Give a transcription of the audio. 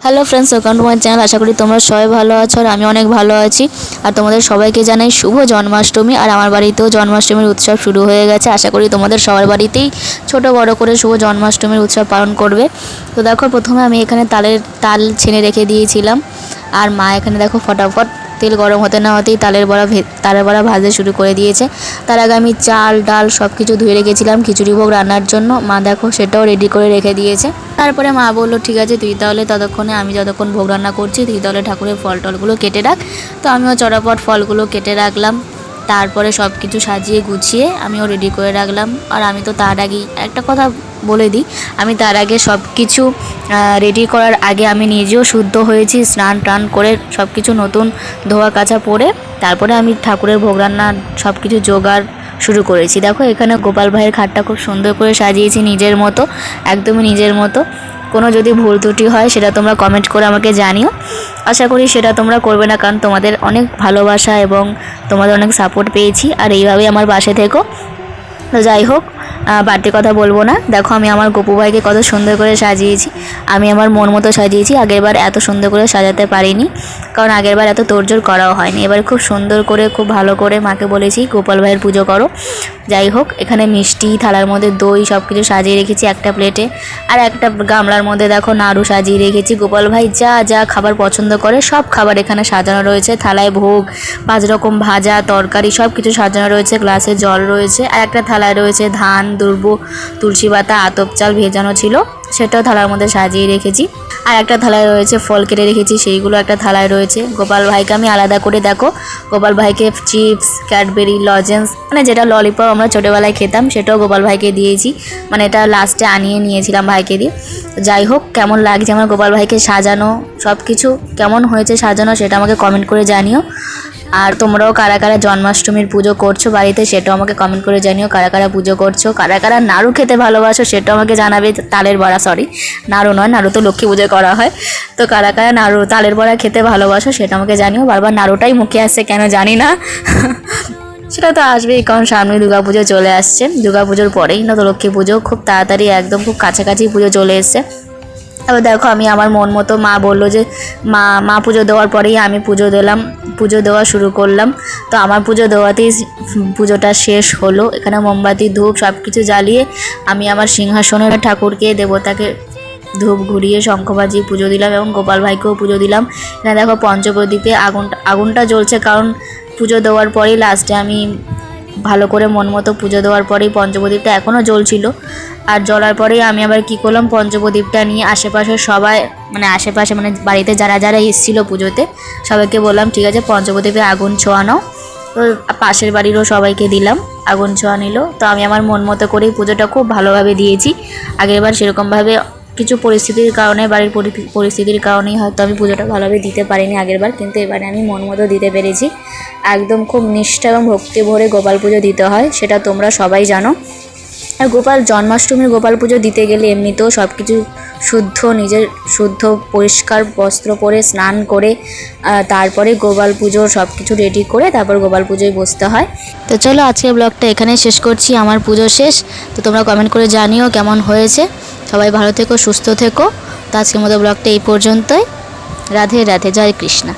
Hello friends, welcome to my channel. আশা করি তোমরা সবাই ভালো আছো আর আমি অনেক ভালো আছি। আর তোমাদের সবাইকে জানাই শুভ জন্মাষ্টমী। আর আমার বাড়িতেও জন্মাষ্টমীর উৎসব শুরু হয়ে গেছে। আশা করি তোমাদের সবার বাড়িতেই ছোট বড় করে শুভ জন্মাষ্টমীর উৎসব পালন করবে। তো দেখো, প্রথমে আমি এখানে তাল ছেনে রেখে দিয়েছিলাম। আর মা এখানে দেখো ফটাফট তেল গরম হতে না হতেই তালের বড়া ভাজতে শুরু করে দিয়েছে। তার আগে আমি চাল ডাল সব কিছু ধুয়ে রেখেছিলাম খিচুড়ি ভোগ রান্নার জন্য। মা দেখো সেটাও রেডি করে রেখে দিয়েছে। তারপরে মা বললো, ঠিক আছে তুই তাহলে ততক্ষণে আমি যতক্ষণ ভোগ রান্না করছি তুই তাহলে ঠাকুরের ফল টলগুলো কেটে রাখ। তো আমিও চটাপট ফলগুলো কেটে রাখলাম। তারপরে সব কিছু সাজিয়ে গুছিয়ে আমিও রেডি করে রাখলাম। আর আমি তো তার আগেই একটা কথা বলে দিই, আমি তার আগে সব কিছু রেডি করার আগে আমি নিজেও শুদ্ধ হয়েছি, স্নান টান করে সব কিছু নতুন ধোয়া কাচা পরে তারপরে আমি ঠাকুরের ভোগ রান্নার সব কিছু জোগাড় শুরু করেছি। দেখো এখানে গোপাল ভাইয়ের খাটটা খুব সুন্দর করে সাজিয়েছি নিজের মতো, একদমই নিজের মতো। কোনো যদি ভুল ত্রুটি হয় সেটা তোমরা কমেন্ট করে আমাকে জানিও। আশা করি সেটা তোমরা করবে না, কারণ তোমাদের অনেক ভালোবাসা এবং তোমাদের অনেক সাপোর্ট পেয়েছি। আর এইভাবেই আমার পাশে থেকো। তো যাই হোক, বাড়তি কথা বলবো না। দেখো আমি আমার গপু ভাইকে কত সুন্দর করে সাজিয়েছি। আমি আমার মন মতো সাজিয়েছি। আগেরবার এত সুন্দর করে সাজাতে পারিনি, কারণ আগেরবার এত তোড়জোড় করাও হয়নি। এবার খুব সুন্দর করে খুব ভালো করে মাকে বলেছি গোপাল ভাইয়ের পুজো করো। যাই হোক, এখানে মিষ্টি থালার মধ্যে দই সব কিছু সাজিয়ে রেখেছি একটা প্লেটে। আর একটা গামলার মধ্যে দেখো নাড়ু সাজিয়ে রেখেছি। গোপাল ভাই যা যা খাবার পছন্দ করে সব খাবার এখানে সাজানো রয়েছে। থালায় ভোগ, 5 রকম ভাজা তরকারি সব কিছু সাজানো রয়েছে। গ্লাসে জল রয়েছে। আর একটা থালায় রয়েছে ধান, দুর্ব, তুলসী পাতা, আতপ চাল ভেজানো ছিল, সেটাও থালার মধ্যে সাজিয়ে রেখেছি। আর একটা থালায় রয়েছে ফল কেটে রেখেছি, সেইগুলো একটা থালায় রয়েছে। গোপাল ভাইকে আমি আলাদা করে দেখো, গোপাল ভাইকে চিপস, ক্যাডবেরি, লজেন্স মানে যেটা ললিপপ আমরা ছোটোবেলায় খেতাম সেটাও গোপাল ভাইকে দিয়েছি। মানে এটা লাস্টে আনিয়ে নিয়েছিলাম ভাইকে দিয়ে। যাই হোক, কেমন লাগছে আমার গোপাল ভাইকে সাজানো, সব কিছু কেমন হয়েছে সাজানো সেটা আমাকে কমেন্ট করে জানিও। আর তোমরাও কারা কারা জন্মাষ্টমীর পুজো করছো বাড়িতে সেটাও আমাকে কমেন্ট করে জানিও। কারা কারা পুজো করছো, কারা কারা নাড়ু খেতে ভালোবাসো সেটাও আমাকে জানাবে। তালের বড়া, সরি নাড়ু নয়, নাড়ু তো লক্ষ্মী পুজোয় করা হয়। তো কারা কারা নাড়ু তালের বড়া খেতে ভালোবাসো সেটা আমাকে জানিও। বারবার নাড়ুটাই মুখে আসছে কেন জানি না। সেটা তো আসবেই, কারণ সামনে দুর্গাপুজো চলে আসছে। দুর্গাপুজোর পরেই না তো লক্ষ্মী পুজো, খুব তাড়াতাড়ি একদম খুব কাছাকাছি পুজো চলে এসছে। এবার দেখো আমি আমার মন মতো, মা বললো যে মা পুজো দেওয়ার পরেই আমি পুজো দিলাম, পুজো দেওয়া শুরু করলাম। তো আমার পুজো দেওয়াতেই পুজোটা শেষ হলো। এখানে মোমবাতি ধূপ সব কিছু জ্বালিয়ে আমি আমার সিংহাসনের ঠাকুরকে দেবতাকে ধূপ ঘুরিয়ে শঙ্খ বাজিয়ে পুজো দিলাম এবং গোপাল ভাইকেও পুজো দিলাম। এখানে দেখো পঞ্চপ্রদীপে আগুনটা জ্বলছে, কারণ পুজো দেওয়ার পরেই লাস্টে আমি ভালো করে মন মতো পুজো দেওয়ার পরেই পঞ্চপ্রদীপটা এখনও জ্বলছিল। আর জ্বলার পরেই আমি আবার কী করলাম, পঞ্চপ্রদীপটা নিয়ে আশেপাশে সবাই মানে বাড়িতে যারা যারা এসেছিলো পুজোতে সবাইকে বললাম ঠিক আছে পঞ্চপ্রদীপে আগুন ছোঁয়ানো। তো পাশের বাড়িরও সবাইকে দিলাম, আগুন ছোঁয়া নিল। তো আমি আমার মন মতো করেই পুজোটা খুব ভালোভাবে দিয়েছি। আগেরবার সেরকমভাবে কিছু পরিস্থিতির কারণে, বাড়ির পরিস্থিতির কারণেই হয়তো আমি পুজোটা ভালোভাবে দিতে পারিনি আগেরবার, কিন্তু এবারে আমি মন মতো দিতে পেরেছি। একদম খুব নিষ্ঠা এবং ভক্তি ভরে গোপাল পুজো দিতে হয়, সেটা তোমরা সবাই জানো। আর জন্মাষ্টমীর গোপাল পুজো দিতে গেলে এমনিতেও সব কিছু শুদ্ধ, নিজের শুদ্ধ পরিষ্কার বস্ত্র পরে স্নান করে তারপরে গোপাল পুজোর সব কিছু রেডি করে তারপর গোপাল পুজোয় বসতে হয়। তো চলো আজকের ব্লগটা এখানে শেষ করছি। আমার পুজো শেষ। তো তোমরা কমেন্ট করে জানিও কেমন হয়েছে। সবাই ভালো থেকো, সুস্থ থেকো। তো আজকের মতো ব্লগটা এই পর্যন্তই। রাধে রাধে, জয় কৃষ্ণ।